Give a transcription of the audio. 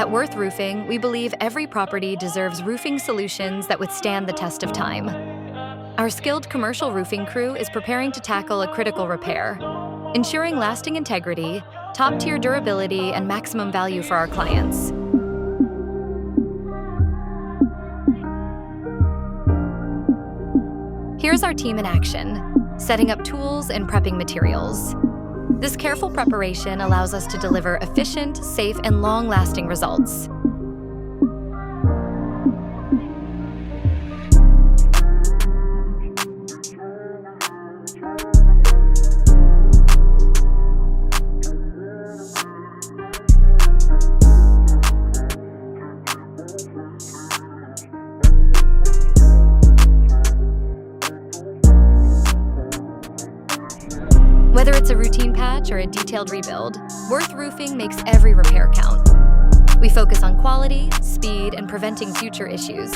At Worth Roofing, we believe every property deserves roofing solutions that withstand the test of time. Our skilled commercial roofing crew is preparing to tackle a critical repair, ensuring lasting integrity, top-tier durability, and maximum value for our clients. Here's our team in action, setting up tools and prepping materials. This careful preparation allows us to deliver efficient, safe, and long-lasting results. Whether it's a routine patch or a detailed rebuild, Worth Roofing makes every repair count. We focus on quality, speed, and preventing future issues.